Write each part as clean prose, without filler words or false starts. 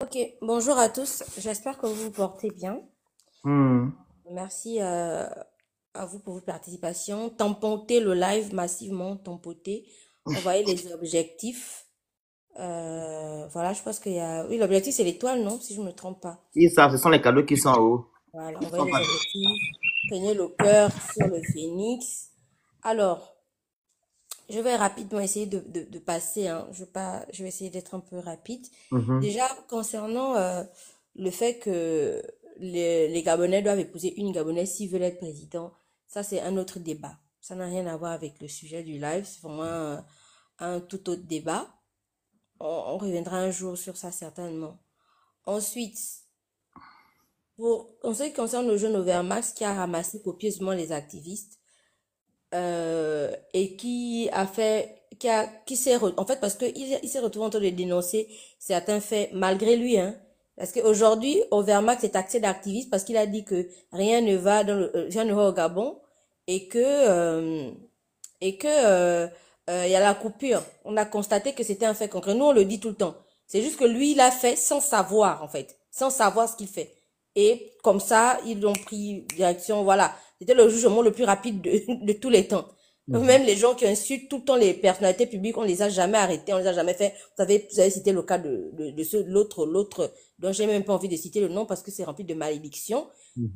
Ok, bonjour à tous. J'espère que vous vous portez bien. Hmm. Merci à vous pour votre participation. Tampotez le live massivement, tampotez. Envoyez les objectifs. Voilà, je pense qu'il y a... Oui, l'objectif, c'est l'étoile, non? Si je ne me trompe pas. Ils savent, ce sont les cadeaux qui sont en haut. Voilà, Ils envoyez sont les pas- objectifs. Prenez le cœur sur le phénix. Alors, je vais rapidement essayer de passer, hein. Je vais essayer d'être un peu rapide. Mhm. Déjà, concernant le fait que les Gabonais doivent épouser une Gabonaise s'ils veulent être président, ça c'est un autre débat. Ça n'a rien à voir avec le sujet du live, c'est vraiment un tout autre débat. On reviendra un jour sur ça certainement. Ensuite, en ce qui concerne le jeune Overmax qui a ramassé copieusement les activistes, et qui a fait, qui s'est, en fait, parce que il s'est retrouvé en train de dénoncer certains faits malgré lui, hein. Parce qu'aujourd'hui, Overmax est taxé d'activiste parce qu'il a dit que rien ne va au Gabon et que il y a la coupure. On a constaté que c'était un fait concret. Nous, on le dit tout le temps. C'est juste que lui, il a fait sans savoir, en fait, sans savoir ce qu'il fait. Et comme ça, ils ont pris direction, voilà. C'était le jugement le plus rapide de tous les temps. Mhm. Même les gens qui insultent tout le temps les personnalités publiques, on les a jamais arrêtés, on les a jamais fait. Vous avez cité le cas l'autre, dont j'ai même pas envie de citer le nom parce que c'est rempli de malédictions, Mhm.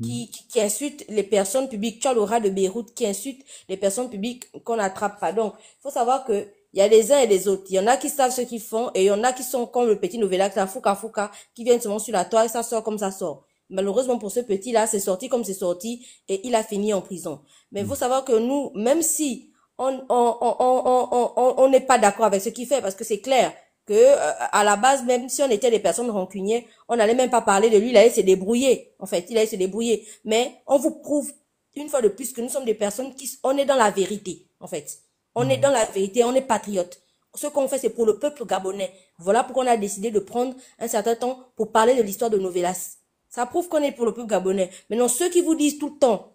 qui insulte les personnes publiques. Tu as le rat de Beyrouth qui insulte les personnes publiques qu'on n'attrape pas. Donc, il faut savoir que il y a les uns et les autres. Il y en a qui savent ce qu'ils font et il y en a qui sont comme le petit Novellac, la Fouca Fouca, qui viennent seulement sur la toile et ça sort comme ça sort. Malheureusement pour ce petit-là, c'est sorti comme c'est sorti et il a fini en prison. Mais il faut savoir que nous, même si on n'est pas d'accord avec ce qu'il fait, parce que c'est clair que à la base, même si on était des personnes rancunières, on n'allait même pas parler de lui, il allait se débrouiller. En fait, il allait se débrouiller. Mais on vous prouve une fois de plus que nous sommes des personnes on est dans la vérité, en fait. On est Mhm. dans la vérité, on est patriote. Ce qu'on fait, c'est pour le peuple gabonais. Voilà pourquoi on a décidé de prendre un certain temps pour parler de l'histoire de Novelas. Ça prouve qu'on est pour le peuple gabonais. Maintenant, ceux qui vous disent tout le temps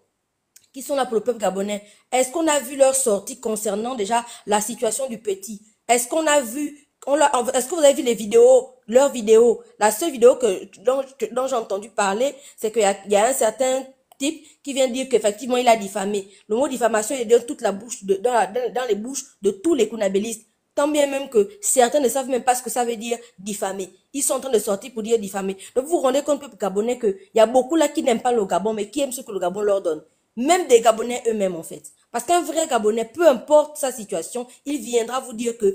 qui sont là pour le peuple gabonais, est-ce qu'on a vu leur sortie concernant déjà la situation du petit? Est-ce qu'on a vu, est-ce que vous avez vu les vidéos, leurs vidéos? La seule vidéo dont j'ai entendu parler, c'est qu'il y a un certain type qui vient dire qu'effectivement il a diffamé. Le mot diffamation est dans toute la bouche, dans les bouches de tous les kunabélistes. Tant bien même que certains ne savent même pas ce que ça veut dire diffamer. Ils sont en train de sortir pour dire diffamer. Donc vous vous rendez compte, peuple gabonais, qu'il y a beaucoup là qui n'aiment pas le Gabon, mais qui aiment ce que le Gabon leur donne. Même des Gabonais eux-mêmes, en fait. Parce qu'un vrai Gabonais, peu importe sa situation, il viendra vous dire que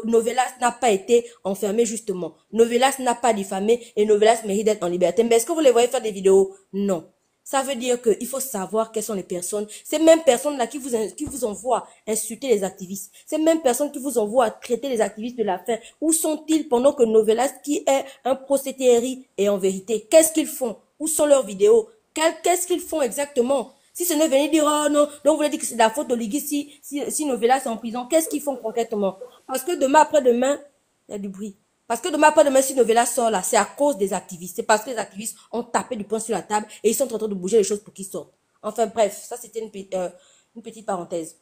Novelas n'a pas été enfermé justement. Novelas n'a pas diffamé et Novelas mérite d'être en liberté. Mais est-ce que vous les voyez faire des vidéos? Non. Ça veut dire qu'il faut savoir quelles sont les personnes. Ces mêmes personnes-là qui vous envoient insulter les activistes. Ces mêmes personnes qui vous envoient traiter les activistes de la faim. Où sont-ils pendant que Novelas, qui est un prosétérie, est en vérité? Qu'est-ce qu'ils font? Où sont leurs vidéos? Qu'est-ce qu'ils font exactement? Si ce n'est venir dire, oh non, donc vous voulez dire que c'est la faute d'Oligui si Novelas est en prison, qu'est-ce qu'ils font concrètement? Parce que demain après-demain, il y a du bruit. Parce que demain après-demain, si Novella sort là, c'est à cause des activistes. C'est parce que les activistes ont tapé du poing sur la table et ils sont en train de bouger les choses pour qu'ils sortent. Enfin bref, ça c'était une petite parenthèse.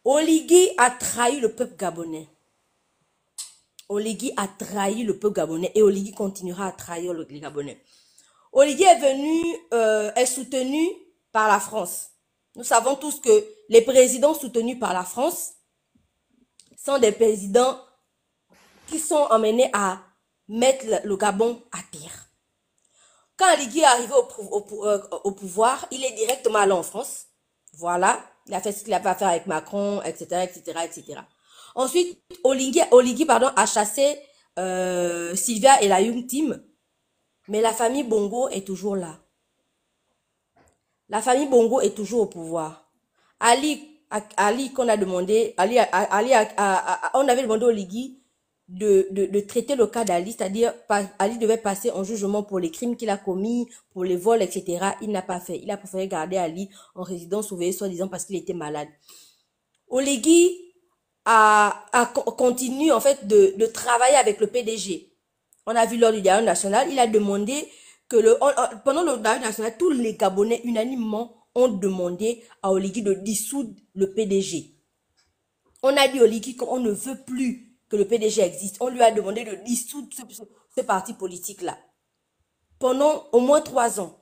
Oligui a trahi le peuple gabonais. Oligui a trahi le peuple gabonais et Oligui continuera à trahir les Gabonais. Oligui est soutenu par la France. Nous savons tous que les présidents soutenus par la France sont des présidents qui sont emmenés à mettre le Gabon à terre. Quand Aligui est arrivé au pouvoir, il est directement allé en France. Voilà, il a fait ce qu'il avait à faire avec Macron, etc., etc., etc. Ensuite, Oligui pardon, a chassé Sylvia et la Young Team, mais la famille Bongo est toujours là. La famille Bongo est toujours au pouvoir. Ali qu'on a demandé, on avait demandé au Ligui de traiter le cas d'Ali, c'est-à-dire Ali devait passer en jugement pour les crimes qu'il a commis, pour les vols, etc. Il n'a pas fait. Il a préféré garder Ali en résidence surveillée, soi-disant parce qu'il était malade. Oligui continue en fait de travailler avec le PDG. On a vu lors du dialogue national, il a demandé que pendant le dialogue national, tous les Gabonais unanimement ont demandé à Oligui de dissoudre le PDG. On a dit à Oligui qu'on ne veut plus que le PDG existe. On lui a demandé de dissoudre ce parti politique-là, pendant au moins 3 ans,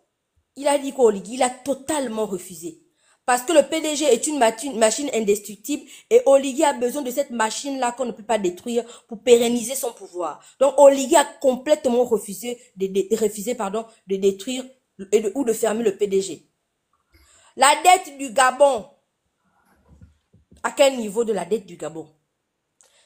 il a dit qu'Oligui, il a totalement refusé. Parce que le PDG est une machine indestructible et Oligui a besoin de cette machine-là qu'on ne peut pas détruire pour pérenniser son pouvoir. Donc Oligui a complètement refusé de détruire ou de fermer le PDG. La dette du Gabon. À quel niveau de la dette du Gabon?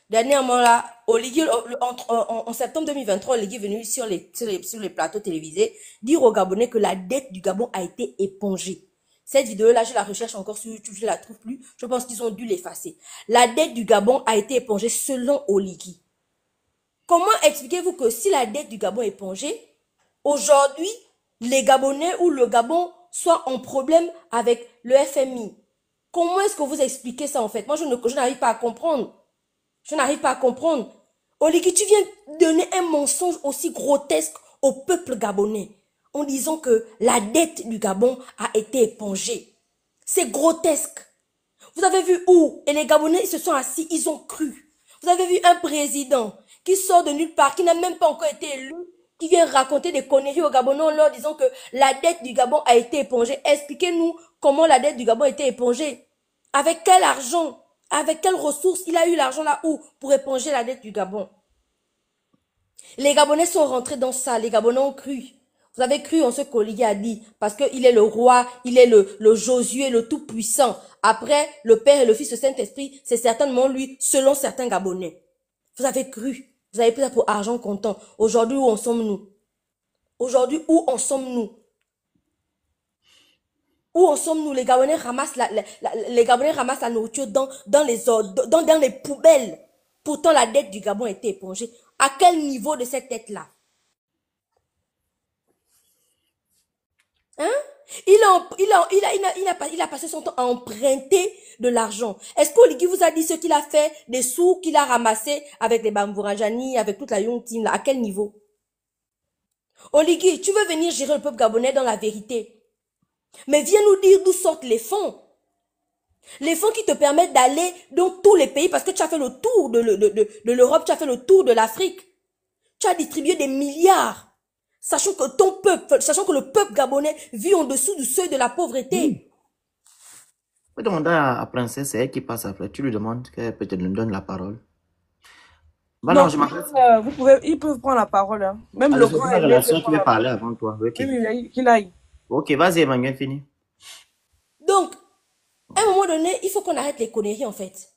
Dernièrement, là, Oligui, en septembre 2023, Oligui est venu sur les plateaux télévisés dire aux Gabonais que la dette du Gabon a été épongée. Cette vidéo-là, je la recherche encore sur YouTube, je ne la trouve plus. Je pense qu'ils ont dû l'effacer. La dette du Gabon a été épongée selon Oligui. Comment expliquez-vous que si la dette du Gabon est épongée, aujourd'hui, les Gabonais ou le Gabon soient en problème avec le FMI? Comment est-ce que vous expliquez ça en fait? Moi, je n'arrive pas à comprendre. Je n'arrive pas à comprendre. Oligui, tu viens donner un mensonge aussi grotesque au peuple gabonais en disant que la dette du Gabon a été épongée. C'est grotesque. Vous avez vu où? Et les Gabonais, ils se sont assis, ils ont cru. Vous avez vu un président qui sort de nulle part, qui n'a même pas encore été élu, qui vient raconter des conneries aux Gabonais en leur disant que la dette du Gabon a été épongée. Expliquez-nous comment la dette du Gabon a été épongée. Avec quel argent? Avec quelles ressources il a eu l'argent là où pour éponger la dette du Gabon? Les Gabonais sont rentrés dans ça. Les Gabonais ont cru. Vous avez cru en ce qu'Oligui a dit. Parce qu'il est le roi, il est le Josué, le tout-puissant. Après, le Père et le Fils, le Saint-Esprit, c'est certainement lui, selon certains Gabonais. Vous avez cru. Vous avez pris ça pour argent comptant. Aujourd'hui, où en sommes-nous? Aujourd'hui, où en sommes-nous? Où en sommes-nous? Les Gabonais ramassent la nourriture dans les poubelles. Pourtant, la dette du Gabon a été épongée. À quel niveau de cette dette-là? Hein? Il a passé son temps à emprunter de l'argent. Est-ce qu'Oligui vous a dit ce qu'il a fait, des sous qu'il a ramassés avec les Bambourajani, avec toute la Young Team, là? À quel niveau? Oligui, tu veux venir gérer le peuple gabonais dans la vérité. Mais viens nous dire d'où sortent les fonds. Les fonds qui te permettent d'aller dans tous les pays parce que tu as fait le tour de l'Europe, tu as fait le tour de l'Afrique. Tu as distribué des milliards. Sachant que le peuple gabonais vit en dessous du seuil de la pauvreté. Je peux demander à Princesse, c'est elle qui passe après. Tu lui demandes qu'elle peut te donne la parole. Bah non, je m'adresse. Ils peuvent prendre la parole. Hein. Même Alors, le grand c'est la relation qui veut parler avant toi. Okay. Oui, qu'il aille. Ok, vas-y, Emmanuel, fini. Donc, à un moment donné, il faut qu'on arrête les conneries, en fait.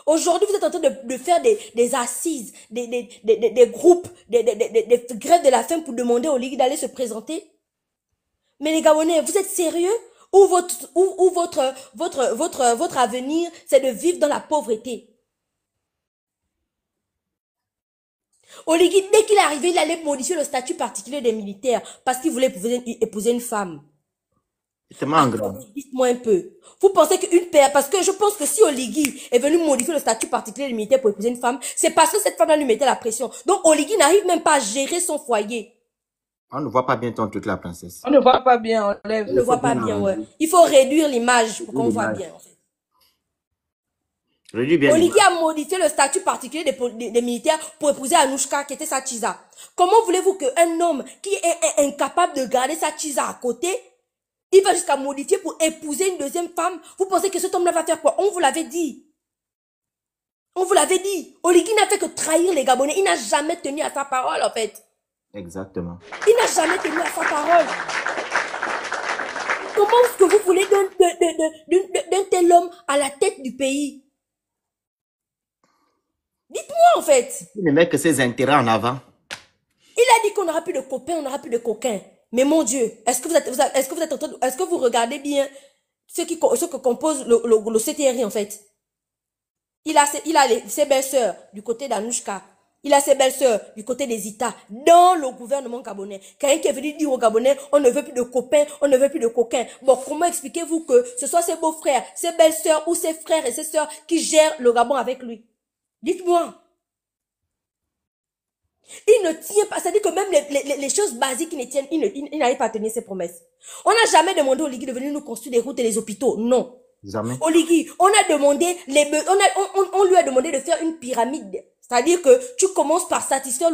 Aujourd'hui, vous êtes en train de faire des assises, des groupes, des grèves de la faim pour demander aux ligues d'aller se présenter. Mais les Gabonais, vous êtes sérieux? Ou votre avenir, c'est de vivre dans la pauvreté? Oligui, dès qu'il est arrivé, il allait modifier le statut particulier des militaires parce qu'il voulait épouser une femme. Dites-moi un peu. Vous pensez qu'une paire, parce que je pense que si Oligui est venu modifier le statut particulier des militaires pour épouser une femme, c'est parce que cette femme-là lui mettait la pression. Donc Oligui n'arrive même pas à gérer son foyer. On ne voit pas bien ton truc là, princesse. On ne voit pas bien, on lève. On ne voit pas bien, ouais. Il faut réduire l'image pour qu'on voit bien, en fait. Oligui a modifié le statut particulier des militaires pour épouser Anouchka, qui était sa tchisa. Comment voulez-vous qu'un homme qui est incapable de garder sa tchisa à côté, il va jusqu'à modifier pour épouser une deuxième femme? Vous pensez que cet homme-là va faire quoi? On vous l'avait dit. On vous l'avait dit. Oligui n'a fait que trahir les Gabonais. Il n'a jamais tenu à sa parole, en fait. Exactement. Il n'a jamais tenu à sa parole. Comment est-ce que vous voulez d'un tel homme à la tête du pays? Dites-moi, en fait. Il ne met que ses intérêts en avant. Il a dit qu'on n'aura plus de copains, on n'aura plus de coquins. Mais mon Dieu, est-ce que vous regardez bien ce que compose le CTRI, en fait? Il a ses belles-sœurs du côté d'Anouchka. Il a ses belles-sœurs du côté des Ita, dans le gouvernement gabonais. Quelqu'un qui est venu dire aux Gabonais, on ne veut plus de copains, on ne veut plus de coquins. Bon, comment expliquez-vous que ce soit ses beaux-frères, ses belles-sœurs ou ses frères et ses sœurs qui gèrent le Gabon avec lui? Dites-moi. Il ne tient pas, c'est-à-dire que même les choses basiques qui ne tiennent, il n'arrive pas à tenir ses promesses. On n'a jamais demandé au Oligui de venir nous construire des routes et des hôpitaux, non. Jamais. Oligui, on lui a demandé de faire une pyramide C'est-à-dire que tu commences par satisfaire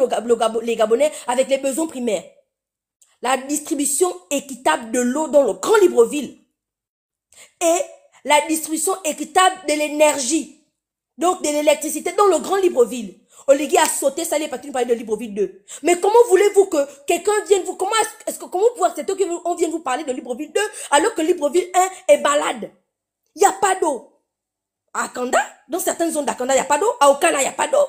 les Gabonais avec les besoins primaires. La distribution équitable de l'eau dans le Grand Libreville et la distribution équitable de l'énergie, donc de l'électricité dans le Grand Libreville. Oligui a sauté ça, les parties parler de Libreville 2. Mais comment voulez-vous que quelqu'un vienne vous, comment vous pouvez accepter qu'on vienne vous parler de Libreville 2 alors que Libreville 1 est balade? Il n'y a pas d'eau. À Kanda, dans certaines zones d'Akanda, il n'y a pas d'eau. À Okala, il n'y a pas d'eau.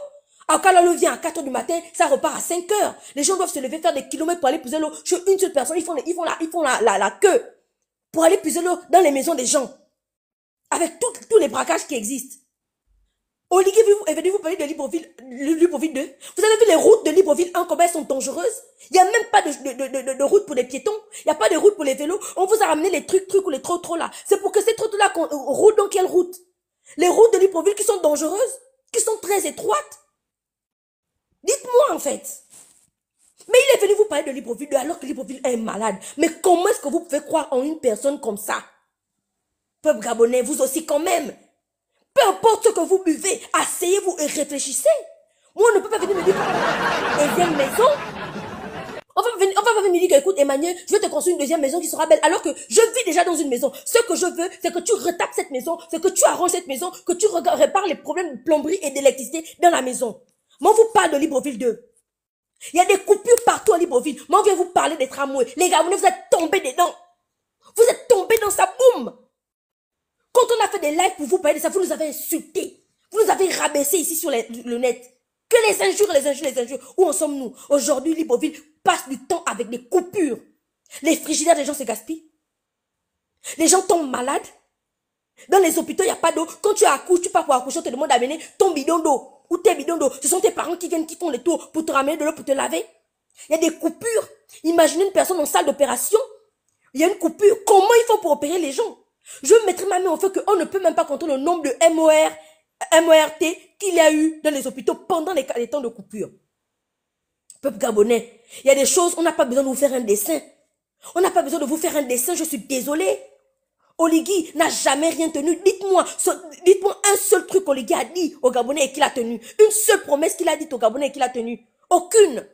À Okala, l'eau vient à 4 h du matin, ça repart à 5 h. Les gens doivent se lever, faire des kilomètres pour aller puiser l'eau chez une seule personne. Ils font la queue pour aller puiser l'eau dans les maisons des gens. Avec tous les braquages qui existent. Oligui est venu vous parler de Libreville 2. Vous avez vu les routes de Libreville 1, combien elles sont dangereuses? Il n'y a même pas de route pour les piétons. Il n'y a pas de route pour les vélos. On vous a ramené les trucs ou les trop là. C'est pour que ces trucs-là qu'on roule dans quelle route? Les routes de Libreville qui sont dangereuses, qui sont très étroites. Dites-moi en fait. Mais il est venu vous parler de Libreville 2 alors que Libreville 1 est malade. Mais comment est-ce que vous pouvez croire en une personne comme ça? Peuple gabonais, vous aussi quand même. Peu importe ce que vous buvez, asseyez-vous et réfléchissez. Moi, on ne peut pas venir me dire deuxième maison. On va pas venir me dire que, écoute, Emmanuel, je vais te construire une deuxième maison qui sera belle, alors que je vis déjà dans une maison. Ce que je veux, c'est que tu retapes cette maison, c'est que tu arranges cette maison, que tu répares les problèmes de plomberie et d'électricité dans la maison. Moi, on vous parle de Libreville 2. Il y a des coupures partout à Libreville. Moi, on vient vous parler des tramways. Les Gabonais, vous êtes tombés dedans. Vous êtes tombés dans sa boum. Quand on a fait des lives pour vous parler de ça, vous nous avez insultés. Vous nous avez rabaissés ici sur le net. Que les injures. Où en sommes-nous? Aujourd'hui, Libreville passe du temps avec des coupures. Les frigidaires des gens se gaspillent. Les gens tombent malades. Dans les hôpitaux, il n'y a pas d'eau. Quand tu accouches, tu pars pour accoucher, on te demande d'amener ton bidon d'eau. Ou tes bidons d'eau. Ce sont tes parents qui viennent, qui font les tours pour te ramener de l'eau, pour te laver. Il y a des coupures. Imaginez une personne en salle d'opération. Il y a une coupure. Comment il faut pour opérer les gens? Je mettrai ma main au feu qu'on ne peut même pas compter le nombre de MORT qu'il y a eu dans les hôpitaux pendant les temps de coupure. Peuple gabonais, il y a des choses, on n'a pas besoin de vous faire un dessin. On n'a pas besoin de vous faire un dessin, je suis désolée. Oligui n'a jamais rien tenu. Dites-moi un seul truc qu'Oligui a dit aux Gabonais et qu'il a tenu. Une seule promesse qu'il a dite aux Gabonais et qu'il a tenu. Aucune.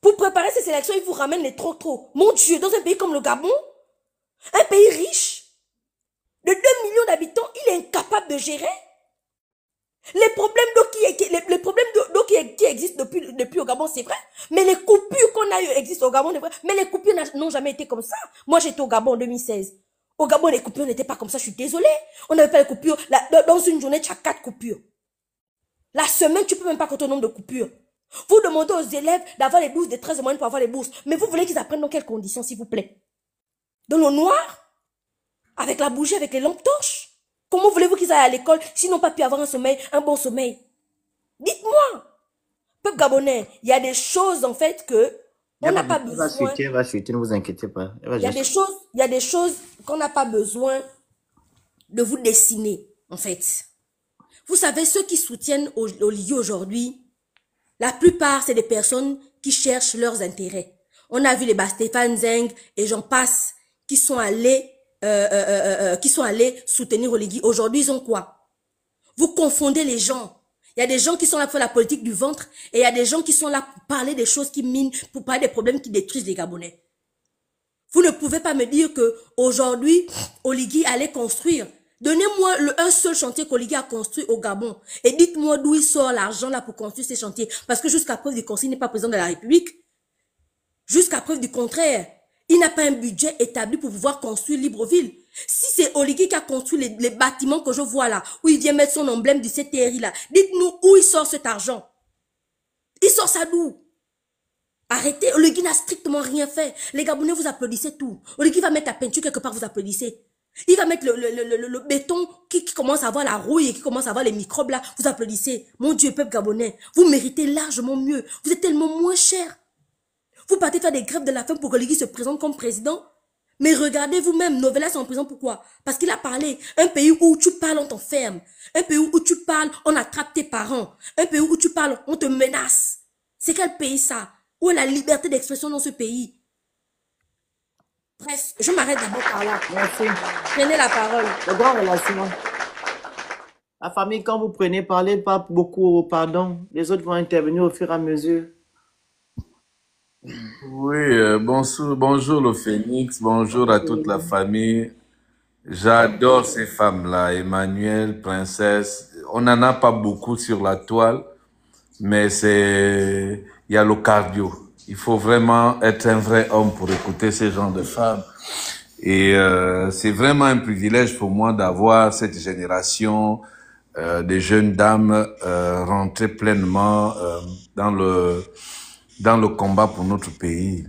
Pour préparer ces élections, il vous ramène les trop. Mon Dieu, dans un pays comme le Gabon, un pays riche, de 2 millions d'habitants, il est incapable de gérer. Les problèmes d'eau qui existent depuis au Gabon, c'est vrai. Mais les coupures qu'on a eues existent au Gabon, c'est vrai. Mais les coupures n'ont jamais été comme ça. Moi, j'étais au Gabon en 2016. Au Gabon, les coupures n'étaient pas comme ça, je suis désolée. On n'avait pas les coupures. Dans une journée, tu as 4 coupures. La semaine, tu peux même pas compter le nombre de coupures. Vous demandez aux élèves d'avoir les 12, des 13 moyens pour avoir les bourses. Mais vous voulez qu'ils apprennent dans quelles conditions, s'il vous plaît? Dans le noir? Avec la bougie, avec les lampes torches? Comment voulez-vous qu'ils aillent à l'école s'ils n'ont pas pu avoir un bon sommeil? Dites-moi. Peuple gabonais, il y a des choses en fait que on n'a pas besoin. Elle va chuter, ne vous inquiétez pas. Il y a des choses qu'on n'a pas besoin de vous dessiner, en fait. Vous savez, ceux qui soutiennent Oligui aujourd'hui, la plupart, c'est des personnes qui cherchent leurs intérêts. On a vu les Stéphane Zeng et j'en passe qui sont allés soutenir Oligui. Aujourd'hui, ils ont quoi? Vous confondez les gens. Il y a des gens qui sont là pour la politique du ventre et il y a des gens qui sont là pour parler des choses qui minent, pour parler des problèmes qui détruisent les Gabonais. Vous ne pouvez pas me dire que aujourd'hui, Oligui allait construire. Donnez-moi un seul chantier qu'Oligui a construit au Gabon et dites-moi d'où il sort l'argent là pour construire ces chantiers. Parce que jusqu'à preuve du contraire, il n'est pas président de la République. Jusqu'à preuve du contraire, il n'a pas un budget établi pour pouvoir construire Libreville. Si c'est Oligui qui a construit les bâtiments que je vois là, où il vient mettre son emblème du CTRI là, dites-nous où il sort cet argent. Il sort ça d'où? Arrêtez, Oligui n'a strictement rien fait. Les Gabonais, vous applaudissez tout. Oligui va mettre la peinture quelque part, vous applaudissez. Il va mettre le béton qui commence à avoir la rouille et qui commence à avoir les microbes là, vous applaudissez. Mon Dieu, peuple gabonais, vous méritez largement mieux. Vous êtes tellement moins cher. Vous partez faire des grèves de la faim pour que Oligui se présente comme président. Mais regardez vous-même, Novelas est en prison pourquoi? Parce qu'il a parlé. Un pays où tu parles, on t'enferme. Un pays où tu parles, on attrape tes parents. Un pays où tu parles, on te menace. C'est quel pays ça? Où est la liberté d'expression dans ce pays? Bref, je m'arrête d'abord par là. Merci. Prenez la parole. Le grand relâchement. La famille, quand vous prenez, parlez pas beaucoup, pardon. Les autres vont intervenir au fur et à mesure. Oui, bonjour le Phénix, bonjour à toute la famille. J'adore ces femmes-là, Emmanuel, Princesse. On n'en a pas beaucoup sur la toile, mais il y a le cardio. Il faut vraiment être un vrai homme pour écouter ces genres de femmes. Et c'est vraiment un privilège pour moi d'avoir cette génération de jeunes dames rentrées pleinement dans le combat pour notre pays.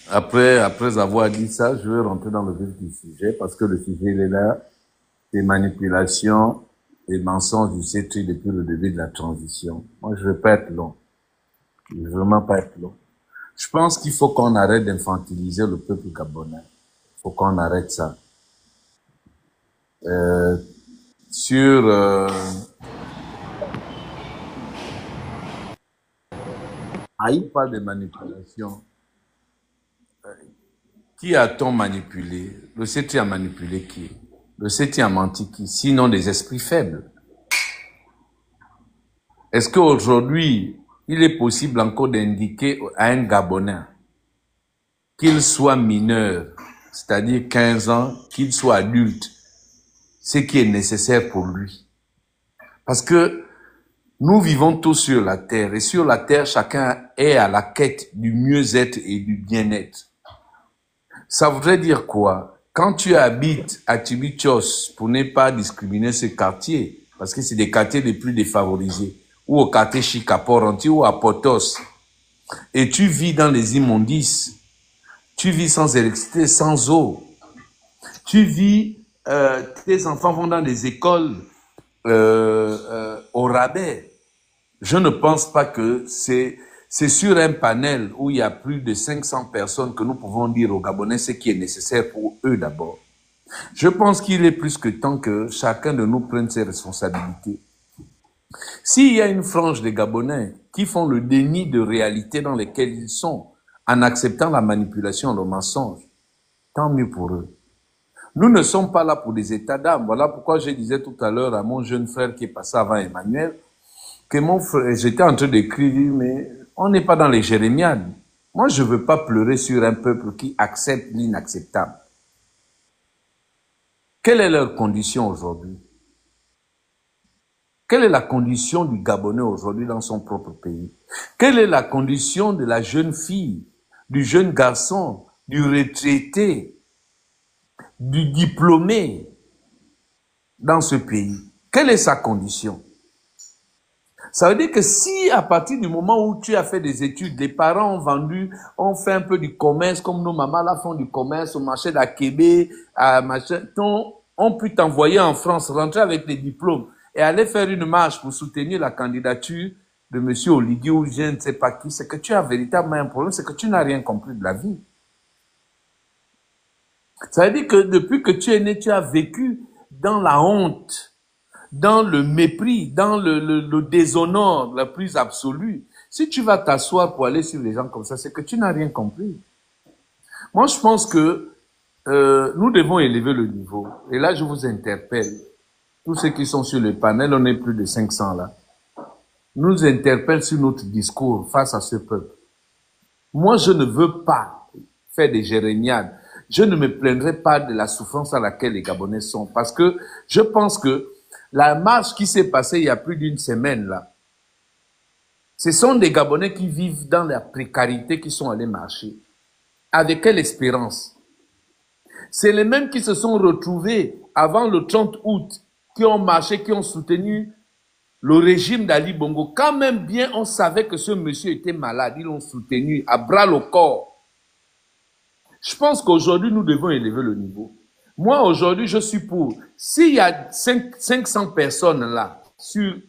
Après avoir dit ça, je vais rentrer dans le vif du sujet parce que le sujet il est là, c'est manipulation et mensonges du CETRI depuis le début de la transition. Moi, je ne vais pas être long. Je ne veux vraiment pas être long. Je pense qu'il faut qu'on arrête d'infantiliser le peuple gabonais. Il faut qu'on arrête ça. On parle de manipulation. Qui a-t-on manipulé? Le CETRI a manipulé qui? Le CETRI a menti qui? Sinon des esprits faibles. Est-ce qu'aujourd'hui, il est possible encore d'indiquer à un Gabonais qu'il soit mineur, c'est-à-dire 15 ans, qu'il soit adulte, ce qui est nécessaire pour lui? Parce que nous vivons tous sur la terre et sur la terre, chacun est à la quête du mieux-être et du bien-être. Ça voudrait dire quoi? Quand tu habites à Tibichos, pour ne pas discriminer ce quartier, parce que c'est des quartiers les plus défavorisés, ou au quartier chic à Port-Anti ou à Potos, et tu vis dans les immondices, tu vis sans électricité, sans eau, tu vis, tes enfants vont dans des écoles au rabais. Je ne pense pas que c'est sur un panel où il y a plus de 500 personnes que nous pouvons dire aux Gabonais ce qui est nécessaire pour eux d'abord. Je pense qu'il est plus que temps que chacun de nous prenne ses responsabilités. S'il y a une frange des Gabonais qui font le déni de réalité dans lesquelles ils sont, en acceptant la manipulation, le mensonge, tant mieux pour eux. Nous ne sommes pas là pour des états d'âme. Voilà pourquoi je disais tout à l'heure à mon jeune frère qui est passé avant Emmanuel, que mon frère, j'étais en train d'écrire, mais on n'est pas dans les jérémiades. Moi, je ne veux pas pleurer sur un peuple qui accepte l'inacceptable. Quelle est leur condition aujourd'hui? Quelle est la condition du Gabonais aujourd'hui dans son propre pays? Quelle est la condition de la jeune fille, du jeune garçon, du retraité, du diplômé dans ce pays? Quelle est sa condition? Ça veut dire que si à partir du moment où tu as fait des études, les parents ont vendu, ont fait un peu du commerce, comme nos mamans là font du commerce au marché d'Akébé, on peut t'envoyer en France, rentrer avec des diplômes et aller faire une marche pour soutenir la candidature de M. Oligui ou je ne sais pas qui, c'est que tu as véritablement un problème, c'est que tu n'as rien compris de la vie. Ça veut dire que depuis que tu es né, tu as vécu dans la honte, dans le mépris, dans le déshonneur le plus absolu. Si tu vas t'asseoir pour aller sur les gens comme ça, c'est que tu n'as rien compris. Moi, je pense que nous devons élever le niveau. Et là, je vous interpelle. Tous ceux qui sont sur le panel, on est plus de 500 là. Nous interpelle sur notre discours face à ce peuple. Moi, je ne veux pas faire des jérémiades. Je ne me plaindrai pas de la souffrance à laquelle les Gabonais sont. Parce que je pense que la marche qui s'est passée il y a plus d'une semaine là, ce sont des Gabonais qui vivent dans la précarité qui sont allés marcher. Avec quelle espérance? C'est les mêmes qui se sont retrouvés avant le 30 août, qui ont marché, qui ont soutenu le régime d'Ali Bongo. Quand même bien on savait que ce monsieur était malade, ils l'ont soutenu à bras le corps. Je pense qu'aujourd'hui nous devons élever le niveau. Moi aujourd'hui je suis pour, s'il y a 500 personnes là,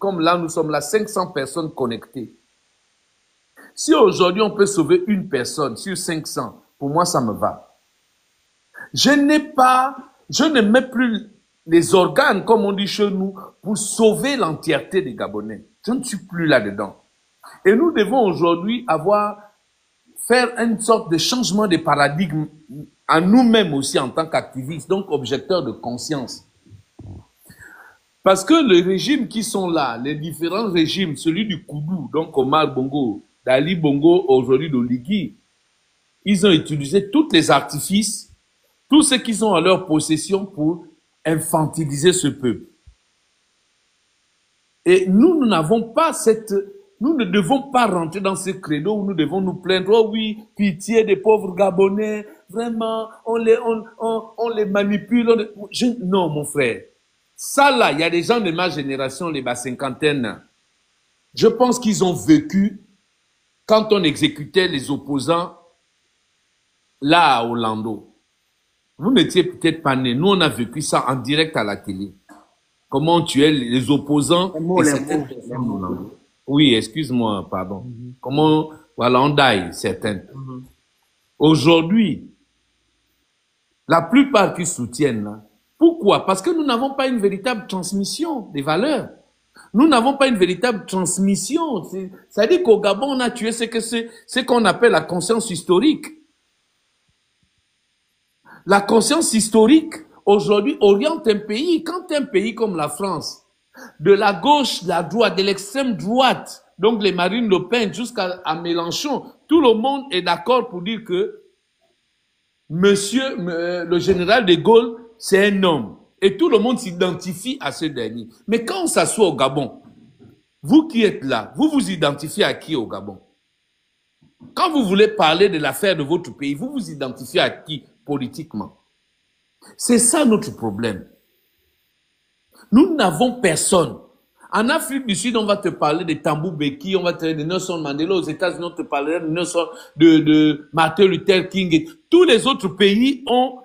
comme là nous sommes là, 500 personnes connectées. Si aujourd'hui on peut sauver une personne sur 500, pour moi ça me va. Je ne mets plus les organes, comme on dit chez nous, pour sauver l'entièreté des Gabonais. Je ne suis plus là-dedans. Et nous devons aujourd'hui faire une sorte de changement de paradigme à nous-mêmes aussi en tant qu'activistes, donc objecteurs de conscience. Parce que les régimes qui sont là, les différents régimes, celui du Koudou, donc Omar Bongo, d'Ali Bongo, aujourd'hui d'Oligui, ils ont utilisé tous les artifices, tout ce qu'ils ont à leur possession pour infantiliser ce peuple. Et nous n'avons pas nous ne devons pas rentrer dans ce credo où nous devons nous plaindre. Oh oui, pitié des pauvres Gabonais, vraiment, on les manipule. Non, mon frère. Ça là, il y a des gens de ma génération, les bas cinquantaines. Je pense qu'ils ont vécu quand on exécutait les opposants là à Orlando. Vous n'étiez peut-être pas nés. Nous, on a vécu ça en direct à la télé. Comment on tuait les opposants. Les mots. Oui, excuse-moi, pardon. Comment, voilà, on die, certains. Aujourd'hui, la plupart qui soutiennent, là, pourquoi? Parce que nous n'avons pas une véritable transmission des valeurs. Nous n'avons pas une véritable transmission. C'est-à-dire qu'au Gabon, on a tué ce qu'on appelle la conscience historique. La conscience historique, aujourd'hui, oriente un pays. Quand un pays comme la France, de la gauche, de la droite, de l'extrême droite, donc les Marine Le Pen jusqu'à Mélenchon, tout le monde est d'accord pour dire que le général de Gaulle, c'est un homme. Et tout le monde s'identifie à ce dernier. Mais quand on s'assoit au Gabon, vous qui êtes là, vous vous identifiez à qui au Gabon? Quand vous voulez parler de l'affaire de votre pays, vous vous identifiez à qui politiquement? C'est ça notre problème. Nous n'avons personne. En Afrique du Sud, on va te parler de Thabo Mbeki, on va te parler de Nelson Mandela. Aux États-Unis, on te parlera de Martin Luther King. Tous les autres pays ont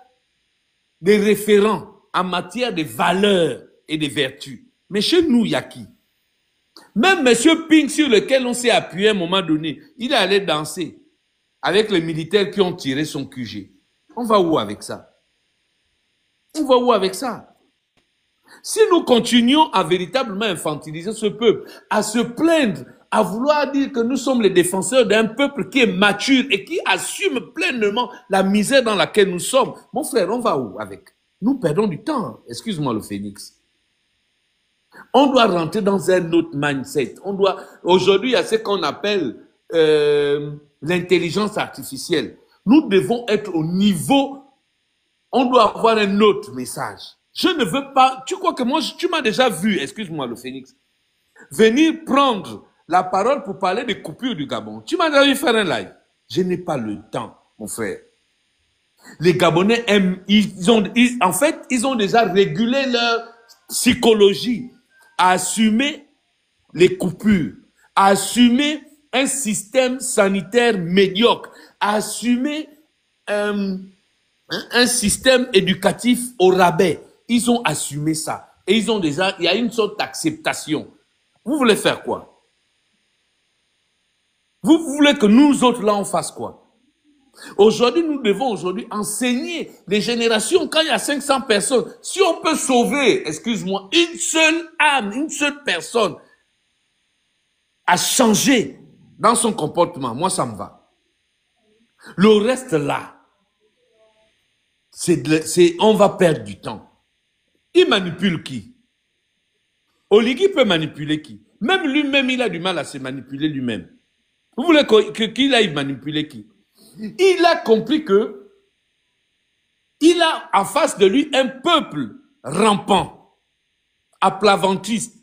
des référents en matière de valeurs et de vertus. Mais chez nous, il y a qui? Même M. Ping, sur lequel on s'est appuyé à un moment donné, il est allé danser avec les militaires qui ont tiré son QG. On va où avec ça? On va où avec ça? Si nous continuons à véritablement infantiliser ce peuple, à se plaindre, à vouloir dire que nous sommes les défenseurs d'un peuple qui est mature et qui assume pleinement la misère dans laquelle nous sommes, mon frère, on va où avec? Nous perdons du temps. Excuse-moi le Phénix. On doit rentrer dans un autre mindset. Aujourd'hui, il y a ce qu'on appelle l'intelligence artificielle. Nous devons être au niveau, on doit avoir un autre message. Je ne veux pas, tu crois que moi, tu m'as déjà vu, excuse-moi le Phénix, venir prendre la parole pour parler des coupures du Gabon. Tu m'as déjà vu faire un live. Je n'ai pas le temps, mon frère. Les Gabonais aiment, en fait, ils ont déjà régulé leur psychologie à assumer les coupures, à assumer un système sanitaire médiocre, à assumer un système éducatif au rabais. Ils ont assumé ça. Et il y a une sorte d'acceptation. Vous voulez faire quoi? Vous voulez que nous autres là, on fasse quoi? Aujourd'hui, nous devons enseigner les générations. Quand il y a 500 personnes, si on peut sauver, excuse-moi, une seule âme, une seule personne à changer dans son comportement, moi ça me va. Le reste là, on va perdre du temps. Il manipule qui? Oligui peut manipuler qui? Même lui-même, il a du mal à se manipuler lui-même. Vous voulez qu'il aille manipuler qui? Il a compris que il a en face de lui un peuple rampant, aplaventiste,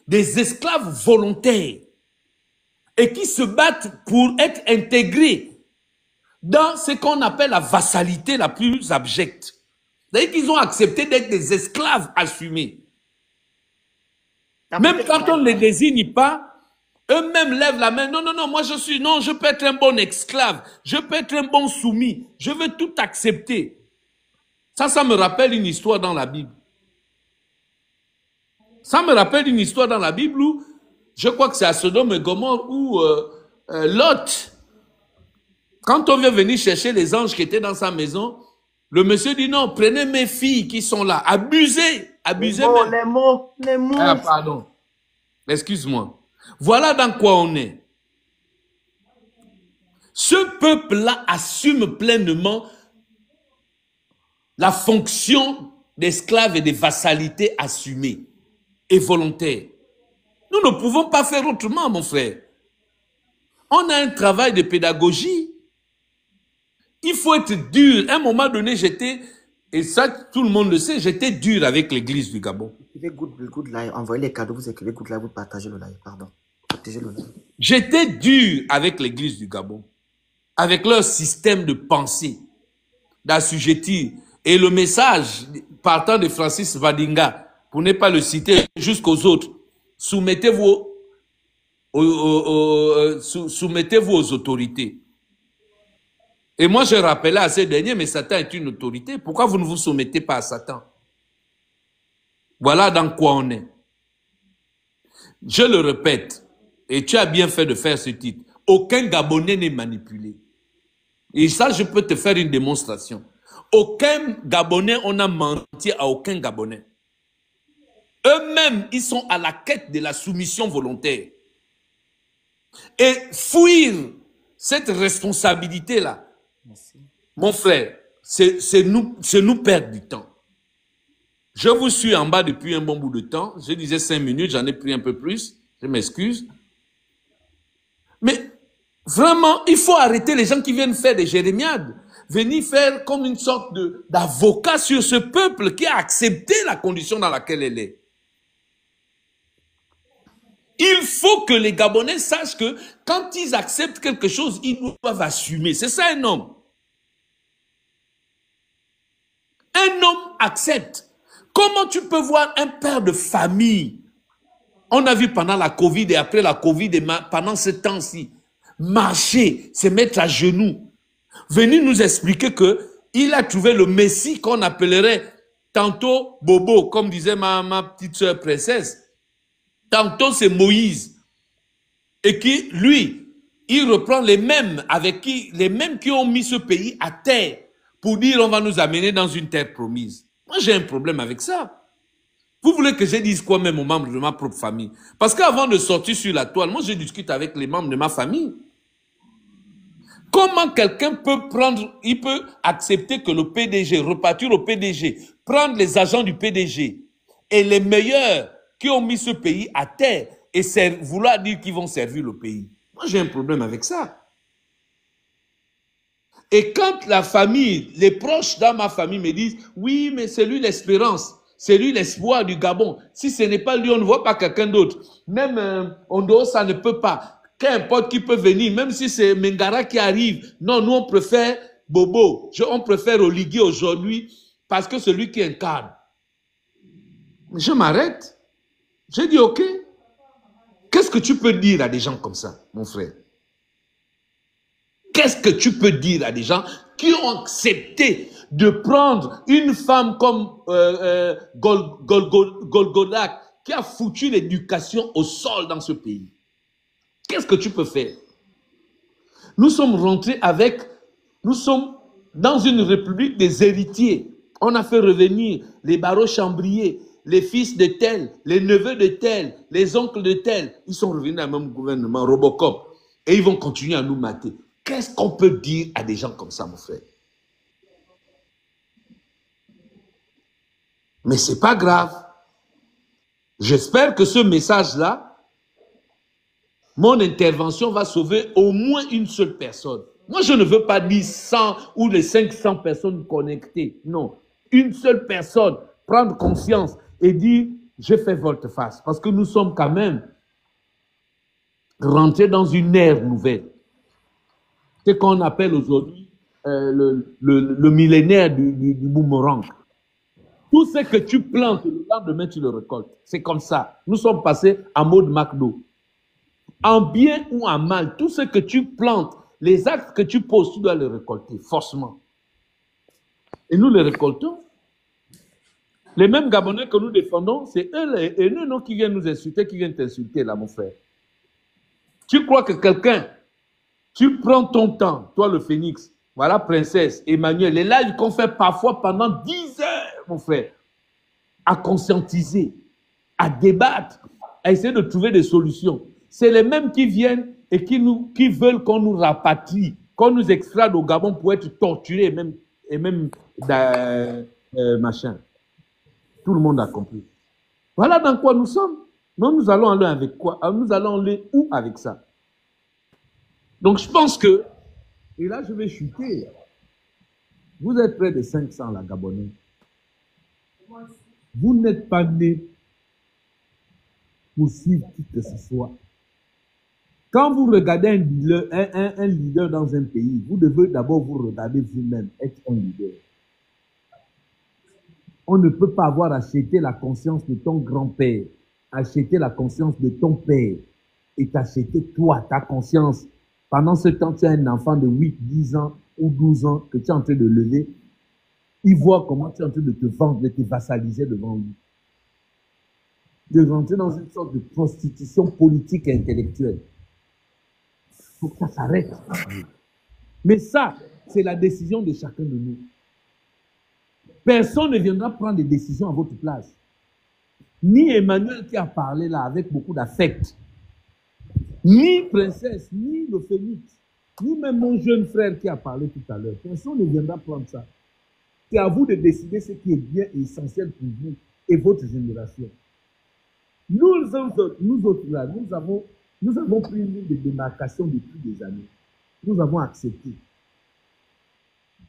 des esclaves volontaires et qui se battent pour être intégrés dans ce qu'on appelle la vassalité la plus abjecte. C'est-à-dire qu'ils ont accepté d'être des esclaves assumés. Même quand on ne les désigne pas, eux-mêmes lèvent la main. Non, non, non, moi je peux être un bon esclave. Je peux être un bon soumis. Je veux tout accepter. Ça me rappelle une histoire dans la Bible. Ça me rappelle une histoire dans la Bible où, je crois que c'est à Sodome et Gomorrhe, où Lot, quand on vient venir chercher les anges qui étaient dans sa maison, le monsieur dit non, prenez mes filles qui sont là, abusez même. Les mots. Ah, pardon, excuse-moi. Voilà dans quoi on est. Ce peuple-là assume pleinement la fonction d'esclave et de vassalité assumée. et volontaire. Nous ne pouvons pas faire autrement, mon frère. On a un travail de pédagogie. Il faut être dur. À un moment donné, j'étais, et ça tout le monde le sait, j'étais dur avec l'église du Gabon. Écrivez good live, envoyez les cadeaux, vous écrivez good live, vous partagez le live, pardon. Partagez le live. J'étais dur avec l'église du Gabon, avec leur système de pensée, d'assujettir. Et le message partant de Francis Vadinga, pour ne pas le citer jusqu'aux autres, soumettez-vous aux autorités. Et moi, je rappelais à ces derniers, mais Satan est une autorité. Pourquoi vous ne vous soumettez pas à Satan? Voilà dans quoi on est. Je le répète, et tu as bien fait de faire ce titre. Aucun Gabonais n'est manipulé. Et ça, je peux te faire une démonstration. Aucun Gabonais, on a menti à aucun Gabonais. Eux-mêmes, ils sont à la quête de la soumission volontaire. Et fuir cette responsabilité-là, mon frère, c'est nous perdre du temps. Je vous suis en bas depuis un bon bout de temps. Je disais 5 minutes, j'en ai pris un peu plus. Je m'excuse. Mais vraiment, il faut arrêter les gens qui viennent faire des jérémiades. Venir faire comme une sorte d'avocat sur ce peuple qui a accepté la condition dans laquelle elle est. Il faut que les Gabonais sachent que quand ils acceptent quelque chose, ils doivent assumer. C'est ça un homme. Un homme accepte. Comment tu peux voir un père de famille? On a vu pendant la Covid et après la Covid et pendant ce temps-ci, marcher, se mettre à genoux, venir nous expliquer que il a trouvé le Messie qu'on appellerait tantôt Bobo, comme disait ma petite sœur princesse. Tantôt c'est Moïse. Et qui, lui, il reprend les mêmes qui ont mis ce pays à terre pour dire on va nous amener dans une terre promise. Moi j'ai un problème avec ça. Vous voulez que je dise quoi même aux membres de ma propre famille? Parce qu'avant de sortir sur la toile, moi je discute avec les membres de ma famille. Comment quelqu'un peut il peut accepter que le PDG, repartir au PDG, prendre les agents du PDG et les meilleurs qui ont mis ce pays à terre et vouloir dire qu'ils vont servir le pays? Moi j'ai un problème avec ça. Et quand la famille, les proches dans ma famille me disent « Oui, mais c'est lui l'espérance, c'est lui l'espoir du Gabon. Si ce n'est pas lui, on ne voit pas quelqu'un d'autre. Même Ondo, ça ne peut pas. Qu'importe qui peut venir, même si c'est Mengara qui arrive. Non, nous on préfère Bobo. On préfère Oligui aujourd'hui parce que c'est lui qui incarne. » Je m'arrête. J'ai dit « Ok. Qu'est-ce que tu peux dire à des gens comme ça, mon frère? Qu'est-ce que tu peux dire à des gens qui ont accepté de prendre une femme comme Golgodak, qui a foutu l'éducation au sol dans ce pays? Qu'est-ce que tu peux faire? Nous sommes rentrés nous sommes dans une république des héritiers. On a fait revenir les barreaux chambriers, les fils de tel, les neveux de tel, les oncles de tel. Ils sont revenus dans le même gouvernement, Robocop. Et ils vont continuer à nous mater. Qu'est-ce qu'on peut dire à des gens comme ça, mon frère? Mais ce n'est pas grave. J'espère que ce message-là, mon intervention va sauver au moins une seule personne. Moi, je ne veux pas dire 100 ou les 500 personnes connectées. Non. Une seule personne, prendre conscience et dire, je fais volte-face. Parce que nous sommes quand même rentrés dans une ère nouvelle. C'est ce qu'on appelle aujourd'hui le millénaire du boomerang. Tout ce que tu plantes, le lendemain tu le récoltes. C'est comme ça. Nous sommes passés en mode McDo. En bien ou en mal, tout ce que tu plantes, les actes que tu poses, tu dois les récolter, forcément. Et nous les récoltons. Les mêmes Gabonais que nous défendons, c'est eux les haineux qui viennent nous insulter, qui viennent t'insulter là, mon frère. Tu crois que quelqu'un, tu prends ton temps, toi le phénix, voilà princesse, Emmanuel, les lives qu'on fait parfois pendant 10 heures, mon frère, à conscientiser, à débattre, à essayer de trouver des solutions. C'est les mêmes qui viennent et qui veulent qu'on nous rapatrie, qu'on nous extrade au Gabon pour être torturés et même machin. Tout le monde a compris. Voilà dans quoi nous sommes. Non, nous allons aller avec quoi? Nous allons aller où avec ça? Donc je pense que, et là je vais chuter, vous êtes près de 500 là, Gabonais. Vous n'êtes pas nés pour suivre qui que ce soit. Quand vous regardez un leader dans un pays, vous devez d'abord vous regarder vous-même, être un leader. On ne peut pas avoir acheté la conscience de ton grand-père, acheter la conscience de ton père et t'acheter toi, ta conscience. Pendant ce temps, tu as un enfant de 8, 10 ans ou 12 ans que tu es en train de lever. Il voit comment tu es en train de te vendre, de te vassaliser devant lui. De rentrer dans une sorte de prostitution politique et intellectuelle. Il faut que ça s'arrête. Mais ça, c'est la décision de chacun de nous. Personne ne viendra prendre des décisions à votre place. Ni Emmanuel qui a parlé là avec beaucoup d'affect, ni Princesse, ni le Phénix, ni même mon jeune frère qui a parlé tout à l'heure. Personne ne viendra prendre ça. C'est à vous de décider ce qui est bien et essentiel pour vous et votre génération. Nous autres là, nous avons pris une ligne de démarcation depuis des années. Nous avons accepté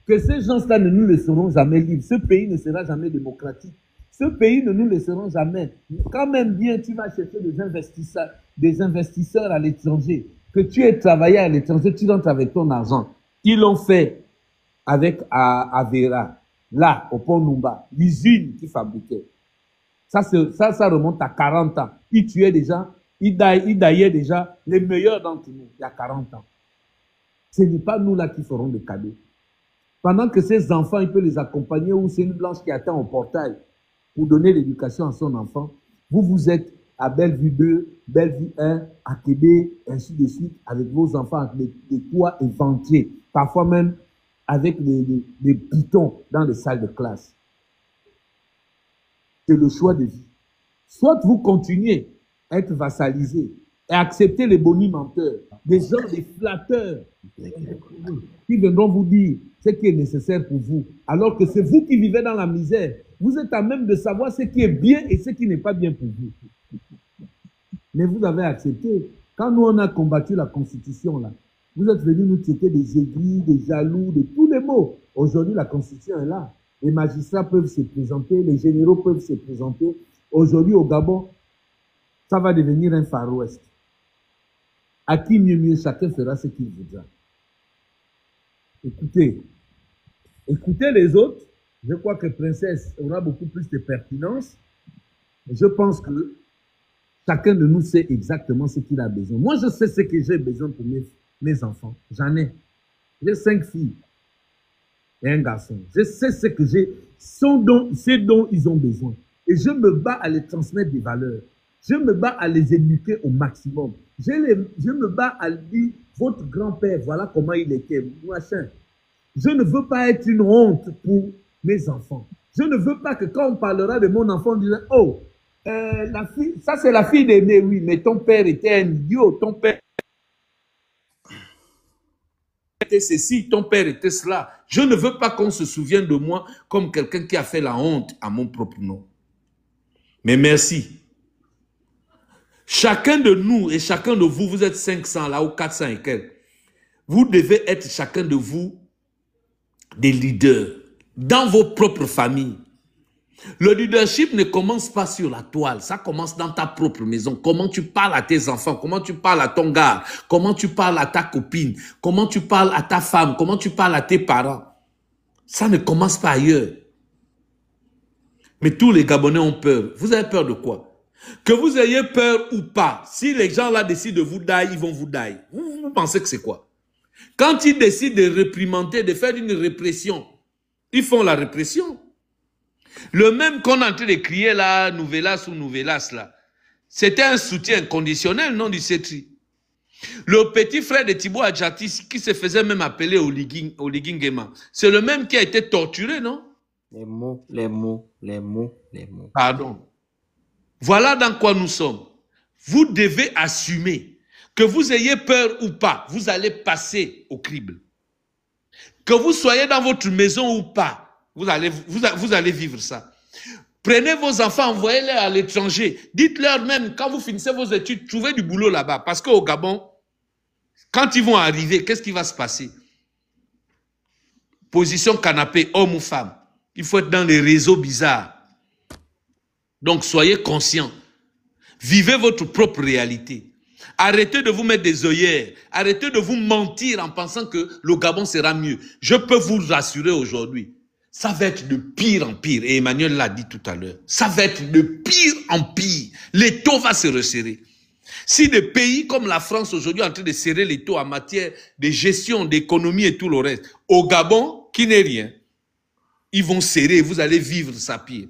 que ces gens-là ne nous laisseront jamais libres. Ce pays ne sera jamais démocratique. Ce pays ne nous laisseront jamais. Quand même bien, tu vas chercher des investisseurs à l'étranger, que tu aies travaillé à l'étranger, tu rentres avec ton argent. Ils l'ont fait avec Avera, là, au Pont Numba, l'usine qui fabriquait. Ça remonte à 40 ans. Ils tuaient déjà, ils daillaient déjà les meilleurs d'entre nous, il y a 40 ans. Ce n'est pas nous là qui ferons des cadeaux. Pendant que ces enfants, ils peuvent les accompagner, ou c'est une blanche qui attend au portail pour donner l'éducation à son enfant, vous êtes à Bellevue 2, Bellevue 1, à Québec, ainsi de suite, avec vos enfants, avec des toits éventrés, parfois même avec des pitons dans les salles de classe. C'est le choix de vie. Soit vous continuez à être vassalisés et accepter les bonimenteurs, des gens, des flatteurs, qui viendront vous dire ce qui est nécessaire pour vous, alors que c'est vous qui vivez dans la misère. Vous êtes à même de savoir ce qui est bien et ce qui n'est pas bien pour vous. Mais vous avez accepté. Quand nous, on a combattu la Constitution, là, vous êtes venus nous traiter des aiguilles, des jaloux, de tous les mots. Aujourd'hui, la Constitution est là. Les magistrats peuvent se présenter, les généraux peuvent se présenter. Aujourd'hui, au Gabon, ça va devenir un Far West. À qui mieux, chacun fera ce qu'il voudra. Écoutez les autres. Je crois que Princesse aura beaucoup plus de pertinence. Je pense que chacun de nous sait exactement ce qu'il a besoin. Moi, je sais ce que j'ai besoin pour mes enfants. J'en ai. J'ai 5 filles et un garçon. Je sais ce que j'ai, ce dont ils ont besoin. Et je me bats à les transmettre des valeurs. Je me bats à les éduquer au maximum. Je me bats à dire, votre grand-père, voilà comment il était, machin. Je ne veux pas être une honte pour mes enfants. Je ne veux pas que quand on parlera de mon enfant, on dise, oh, la fille, ça c'est la fille d'aîné, oui, mais ton père était un idiot, ton père était ceci, ton père était cela. Je ne veux pas qu'on se souvienne de moi comme quelqu'un qui a fait la honte à mon propre nom. Mais merci. Chacun de nous et chacun de vous, vous êtes 500 là ou 400 et quelques. Vous devez être chacun de vous des leaders dans vos propres familles. Le leadership ne commence pas sur la toile, ça commence dans ta propre maison. Comment tu parles à tes enfants, comment tu parles à ton gars, comment tu parles à ta copine, comment tu parles à ta femme, comment tu parles à tes parents. Ça ne commence pas ailleurs. Mais tous les Gabonais ont peur. Vous avez peur de quoi? Que vous ayez peur ou pas, si les gens là décident de vous dailler, ils vont vous dailler. Vous pensez que c'est quoi? Quand ils décident de réprimander, de faire une répression, ils font la répression. Le même qu'on est en train de crier là, Nouvelas ou Nouvelas là, c'était un soutien inconditionnel, non, du CETRI. Le petit frère de Thibaut Adjati, qui se faisait même appeler Oligingema, c'est le même qui a été torturé, non? Les mots. Pardon. Voilà dans quoi nous sommes. Vous devez assumer que vous ayez peur ou pas, vous allez passer au crible. Que vous soyez dans votre maison ou pas, vous allez vivre ça. Prenez vos enfants, envoyez-les à l'étranger. Dites-leur même, quand vous finissez vos études, trouvez du boulot là-bas. Parce qu'au Gabon, quand ils vont arriver, qu'est-ce qui va se passer? Position canapé, homme ou femme. Il faut être dans les réseaux bizarres. Donc, soyez conscients. Vivez votre propre réalité. Arrêtez de vous mettre des œillères. Arrêtez de vous mentir en pensant que le Gabon sera mieux. Je peux vous rassurer aujourd'hui. Ça va être de pire en pire. Et Emmanuel l'a dit tout à l'heure. Ça va être de pire en pire. L'étau va se resserrer. Si des pays comme la France aujourd'hui sont en train de serrer l'étau en matière de gestion, d'économie et tout le reste, au Gabon, qui n'est rien, ils vont serrer, vous allez vivre ça pire.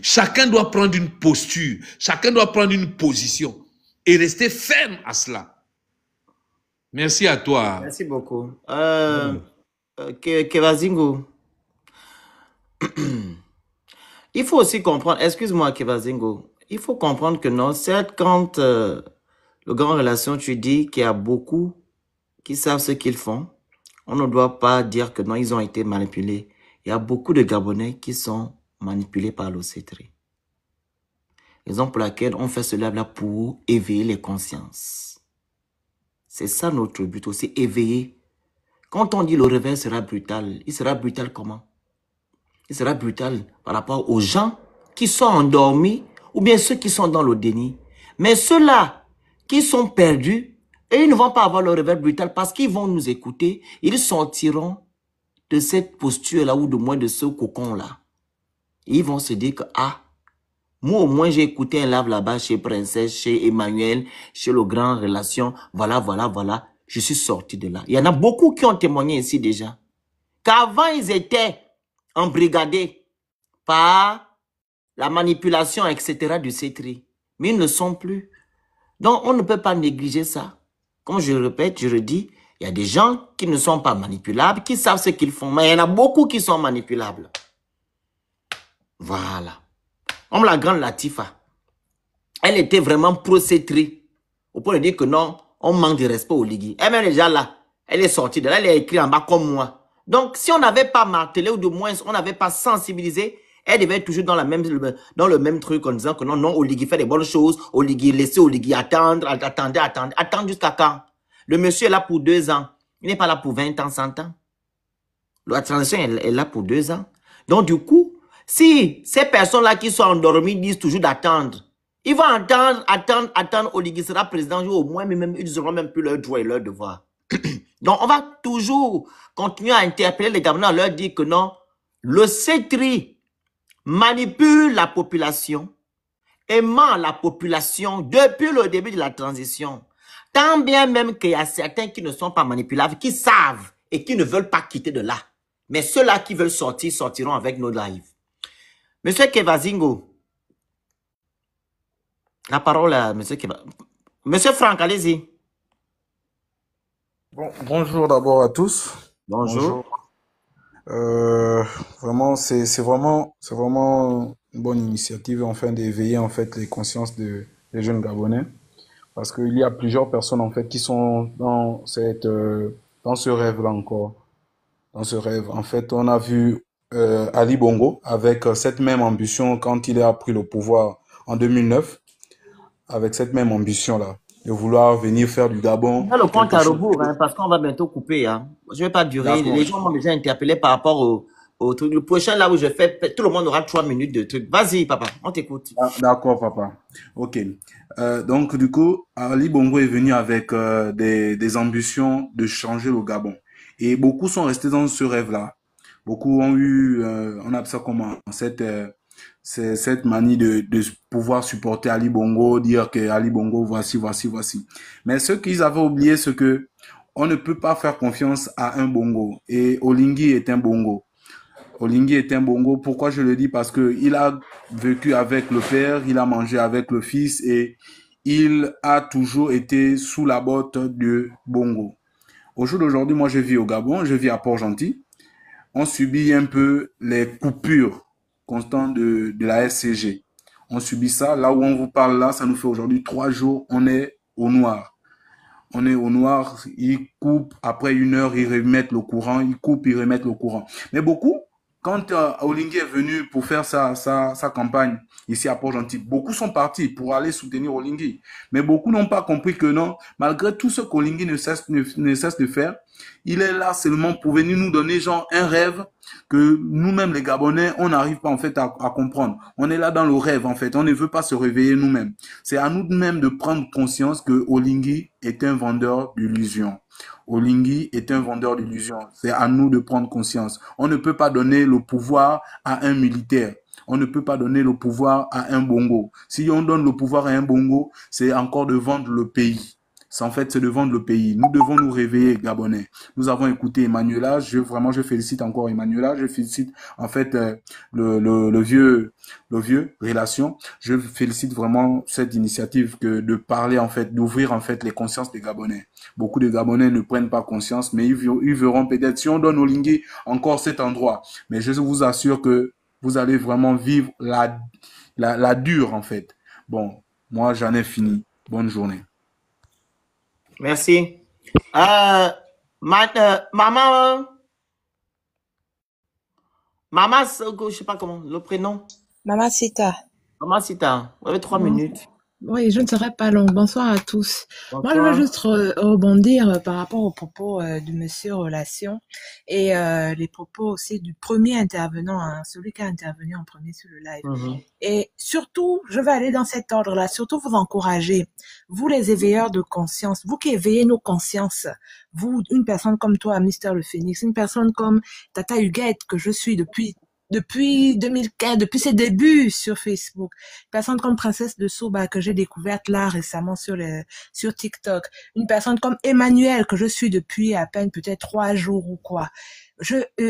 Chacun doit prendre une posture, chacun doit prendre une position et rester ferme à cela. Merci à toi. Merci beaucoup. Kevazingo, il faut aussi comprendre, excuse-moi Kevazingo, il faut comprendre que non, certes, quand le grand relation, tu dis qu'il y a beaucoup qui savent ce qu'ils font, on ne doit pas dire que non, ils ont été manipulés. Il y a beaucoup de Gabonais qui sont manipulés par l'OCTRI. Raison pour laquelle on fait cela là pour éveiller les consciences. C'est ça notre but aussi, éveiller. Quand on dit le réveil sera brutal, il sera brutal comment? Il sera brutal par rapport aux gens qui sont endormis ou bien ceux qui sont dans le déni. Mais ceux-là qui sont perdus, et ils ne vont pas avoir le réveil brutal parce qu'ils vont nous écouter, ils sortiront de cette posture-là ou de moins de ce cocon-là. Ils vont se dire que, ah, moi au moins j'ai écouté un live là-bas chez Princesse, chez Emmanuel, chez le grand relation, voilà, je suis sorti de là. Il y en a beaucoup qui ont témoigné ici déjà. Qu'avant ils étaient embrigadés par la manipulation, etc. du CETRI. Mais ils ne sont plus. Donc on ne peut pas négliger ça. Comme je le répète, je le dis, il y a des gens qui ne sont pas manipulables, qui savent ce qu'ils font, mais il y en a beaucoup qui sont manipulables. Voilà. Comme la grande Latifa. Elle était vraiment pro-CETRI. Au point de dire que non, on manque de respect au Ligui. Elle même déjà là, elle est sortie de là, elle est écrite en bas comme moi. Donc, si on n'avait pas martelé ou de moins, on n'avait pas sensibilisé, elle devait être toujours dans le même truc en disant que non, non, Oligui fait des bonnes choses, Oligui, laissez Oligui attendre, attendre jusqu'à quand? Le monsieur est là pour 2 ans. Il n'est pas là pour 20 ans, 100 ans. La transition est là pour 2 ans. Donc, du coup, si ces personnes-là qui sont endormies disent toujours d'attendre, ils vont attendre, Oligui sera président, au moins, même, ils n'auront même plus leur droit et leur devoir. Donc, on va toujours continuer à interpeller les Gabonais, à leur dire que non, le CETRI manipule la population et ment la population depuis le début de la transition. Tant bien même qu'il y a certains qui ne sont pas manipulables, qui savent et qui ne veulent pas quitter de là. Mais ceux-là qui veulent sortir, sortiront avec nos lives. Monsieur Kevazingo, la parole à Monsieur Kevazingo. Monsieur Franck, allez-y. Bon, bonjour d'abord à tous. Bonjour. Vraiment, c'est vraiment une bonne initiative en fait d'éveiller en fait les consciences des jeunes Gabonais, parce qu'il y a plusieurs personnes en fait qui sont dans dans ce rêve-là encore. Dans ce rêve, en fait, on a vu Ali Bongo avec cette même ambition quand il a pris le pouvoir en 2009, avec cette même ambition-là, de vouloir venir faire du Gabon. Le compte à rebours, hein, parce qu'on va bientôt couper. Hein. Je ne vais pas durer. Les gens m'ont déjà interpellé par rapport au truc. Le prochain, là où je fais, tout le monde aura 3 minutes de truc. Vas-y, papa, on t'écoute. D'accord, papa. Ok. Donc, du coup, Ali Bongo est venu avec des ambitions de changer le Gabon. Et beaucoup sont restés dans ce rêve-là. Beaucoup ont eu, on appelle ça comment, cette manie de pouvoir supporter Ali Bongo, dire que Ali Bongo, voici. Mais ce qu'ils avaient oublié, c'est que on ne peut pas faire confiance à un Bongo. Et Oligui est un Bongo. Oligui est un Bongo. Pourquoi je le dis? Parce que il a vécu avec le père, il a mangé avec le fils et il a toujours été sous la botte de Bongo. Au jour d'aujourd'hui, moi je vis au Gabon, je vis à Port-Gentil. On subit un peu les coupures constantes de la SCG. On subit ça. Là où on vous parle là, ça nous fait aujourd'hui 3 jours, on est au noir. On est au noir, ils coupent, après 1 heure, ils remettent le courant, ils coupent, ils remettent le courant. Mais beaucoup quand Olingue est venu pour faire sa campagne ici à Port-Gentil, beaucoup sont partis pour aller soutenir Olingue. Mais beaucoup n'ont pas compris que non, malgré tout ce qu'Olingue ne cesse de faire, il est là seulement pour venir nous donner genre un rêve que nous-mêmes les Gabonais, on n'arrive pas en fait à comprendre. On est là dans le rêve en fait, on ne veut pas se réveiller nous-mêmes. C'est à nous-mêmes de prendre conscience que Olingue est un vendeur d'illusions. Olingue est un vendeur d'illusions. C'est à nous de prendre conscience. On ne peut pas donner le pouvoir à un militaire. On ne peut pas donner le pouvoir à un bongo. Si on donne le pouvoir à un bongo, c'est encore de vendre le pays. En fait, c'est de vendre le pays. Nous devons nous réveiller, Gabonais. Nous avons écouté Emmanuela. Je félicite encore Emmanuela. Je félicite, en fait, le vieux Relation. Je félicite vraiment cette initiative de parler, en fait, d'ouvrir, en fait, les consciences des Gabonais. Beaucoup de Gabonais ne prennent pas conscience, mais ils verront peut-être si on donne au Lingué encore cet endroit. Mais je vous assure que vous allez vraiment vivre la dure, en fait. Bon, moi, j'en ai fini. Bonne journée. Merci. Maman, je sais pas comment, le prénom. Maman Sita. Maman Sita, vous avez 3 minutes. Oui, je ne serai pas longue. Bonsoir à tous. Bonsoir. Moi, je veux juste rebondir par rapport aux propos de Monsieur Relation et les propos aussi du premier intervenant, hein, celui qui a intervenu en premier sur le live. Et surtout, je vais aller dans cet ordre-là, surtout vous encourager, vous les éveilleurs de conscience, vous qui éveillez nos consciences, vous, une personne comme toi, Mister Le Phoenix, une personne comme Tata Huguette, que je suis depuis 2015, depuis ses débuts sur Facebook. Une personne comme Princesse de Souba que j'ai découverte là récemment sur TikTok. Une personne comme Emmanuel que je suis depuis à peine peut-être 3 jours ou quoi.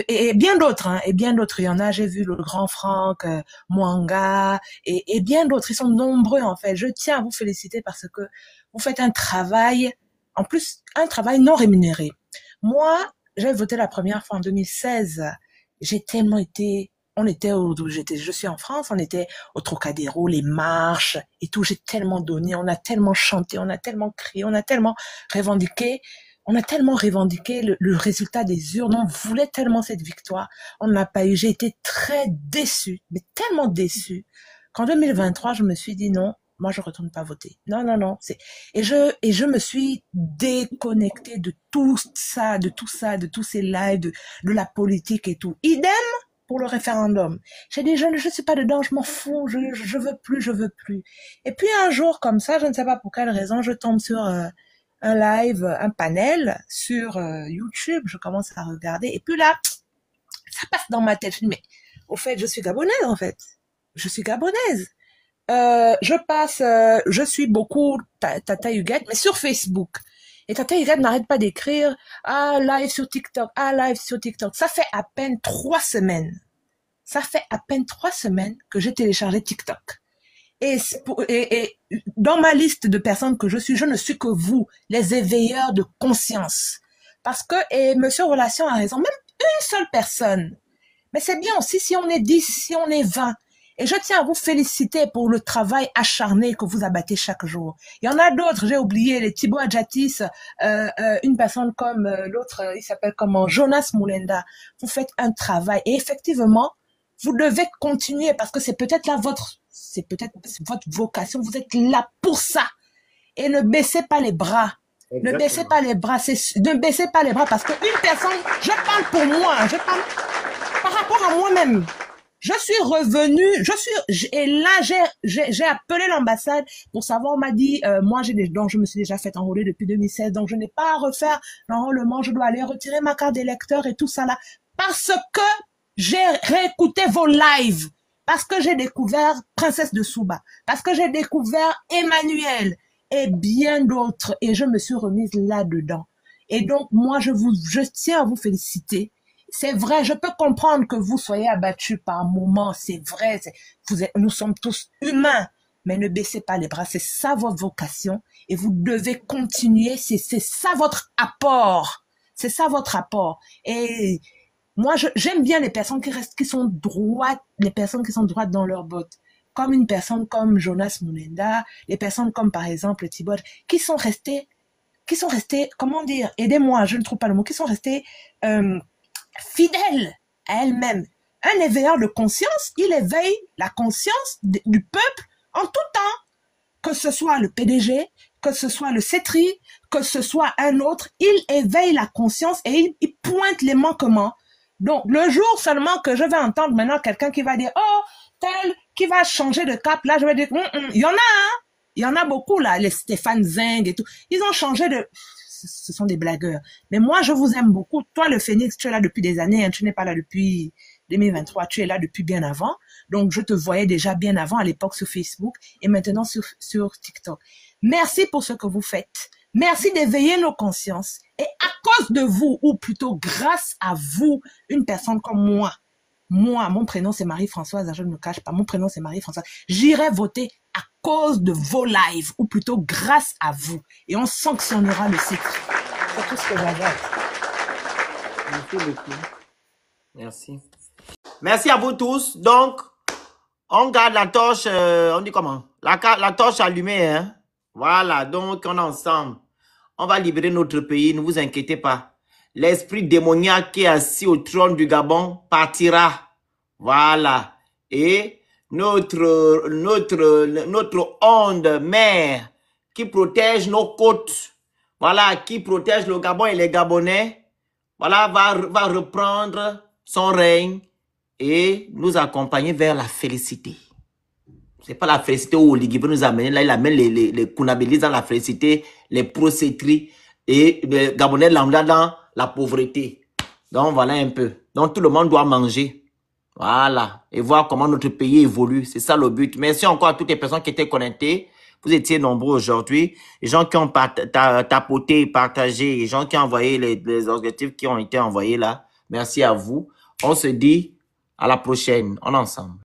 Et bien d'autres, hein, et bien d'autres. Il y en a, j'ai vu le grand Franck, Mwanga, et bien d'autres. Ils sont nombreux en fait. Je tiens à vous féliciter parce que vous faites un travail, en plus, un travail non rémunéré. Moi, j'ai voté la première fois en 2016. J'ai tellement été, je suis en France, on était au Trocadéro, les marches et tout, j'ai tellement donné, on a tellement chanté, on a tellement crié, on a tellement revendiqué le résultat des urnes, on voulait tellement cette victoire, on n'a pas eu, j'ai été très déçue, mais tellement déçue, qu'en 2023, je me suis dit non, moi je retourne pas voter. Non, et je me suis déconnectée de tout ça, de tous ces lives, de la politique et tout. Idem pour le référendum. J'ai dit, je suis pas dedans, je m'en fous, je veux plus. Et puis un jour comme ça, je ne sais pas pour quelle raison, je tombe sur un live, un panel sur YouTube, je commence à regarder, et puis là, ça passe dans ma tête. Je dis, mais au fait, je suis gabonaise en fait. Je suis gabonaise. Je suis beaucoup Tata Huguette, mais sur Facebook. Et Tata Huguette n'arrête pas d'écrire live sur TikTok. Ça fait à peine 3 semaines. Que j'ai téléchargé TikTok. Et dans ma liste de personnes que je ne suis que vous, les éveilleurs de conscience. Parce que, et Monsieur Relation a raison, même une seule personne. Mais c'est bien aussi si on est 10, si on est 20. Et je tiens à vous féliciter pour le travail acharné que vous abattez chaque jour. Il y en a d'autres, j'ai oublié, les Thibaut Adjatis, une personne comme l'autre, il s'appelle comment, Jonas Moulenda. Vous faites un travail et effectivement, vous devez continuer parce que c'est peut-être votre vocation, vous êtes là pour ça. Et ne baissez pas les bras. Exactement. Ne baissez pas les bras parce qu'une personne, je parle pour moi, je parle par rapport à moi-même. Je suis revenue, et là, j'ai appelé l'ambassade pour savoir, on m'a dit, moi, donc je me suis déjà fait enrôler depuis 2016, donc je n'ai pas à refaire l'enrôlement, je dois aller retirer ma carte d'électeur et tout ça là, parce que j'ai réécouté vos lives, parce que j'ai découvert Princesse de Souba, parce que j'ai découvert Emmanuel et bien d'autres, et je me suis remise là-dedans. Et donc, moi, je tiens à vous féliciter. C'est vrai, je peux comprendre que vous soyez abattus par moments, c'est vrai, nous sommes tous humains, mais ne baissez pas les bras, c'est ça votre vocation et vous devez continuer, c'est ça votre apport, Et moi, j'aime bien les personnes qui sont droites, les personnes qui sont droites dans leurs bottes, comme une personne comme Jonas Moulenda, les personnes comme par exemple Thibaut, qui sont restés, comment dire, aidez-moi, je ne trouve pas le mot, qui sont restés fidèle à elle-même. un éveilleur de conscience, il éveille la conscience du peuple en tout temps. Que ce soit le PDG, que ce soit le CETRI, que ce soit un autre, il éveille la conscience et il pointe les manquements. Donc, le jour seulement que je vais entendre maintenant quelqu'un qui va dire, oh, tel, qui va changer de cap, là, je vais dire, il y en a, hein. Il y en a beaucoup, là, les Stéphane Zeng et tout. Ils ont changé de... Ce sont des blagueurs. Mais moi, je vous aime beaucoup. Toi, le Phénix, tu es là depuis des années, hein. Tu n'es pas là depuis 2023, tu es là depuis bien avant. Donc, je te voyais déjà bien avant, à l'époque, sur Facebook et maintenant sur TikTok. Merci pour ce que vous faites. Merci d'éveiller nos consciences. Et à cause de vous, ou plutôt grâce à vous, une personne comme moi, mon prénom c'est Marie-Françoise, je ne me cache pas, mon prénom c'est Marie-Françoise, j'irai voter à cause de vos lives, ou plutôt grâce à vous. Et on sanctionnera le site. C'est tout ce que j'avais. Merci beaucoup. Merci. Merci à vous tous. Donc, on garde la torche, on dit comment? La torche allumée, hein? Voilà, donc on est ensemble. On va libérer notre pays, ne vous inquiétez pas. L'esprit démoniaque qui est assis au trône du Gabon partira. Voilà. Et notre onde mère qui protège nos côtes, voilà, qui protège le Gabon et les Gabonais, voilà, va reprendre son règne et nous accompagner vers la félicité. C'est pas la félicité où Oligui veut nous amener. Là, il amène les Kounabélis dans la félicité, les procétries et les Gabonais lambda dans la pauvreté. Donc, voilà un peu. Donc, tout le monde doit manger. Voilà. Et voir comment notre pays évolue. C'est ça le but. Merci encore à toutes les personnes qui étaient connectées. Vous étiez nombreux aujourd'hui. Les gens qui ont tapoté, partagé, les gens qui ont envoyé les objectifs qui ont été envoyés là. Merci à vous. On se dit à la prochaine. On est ensemble.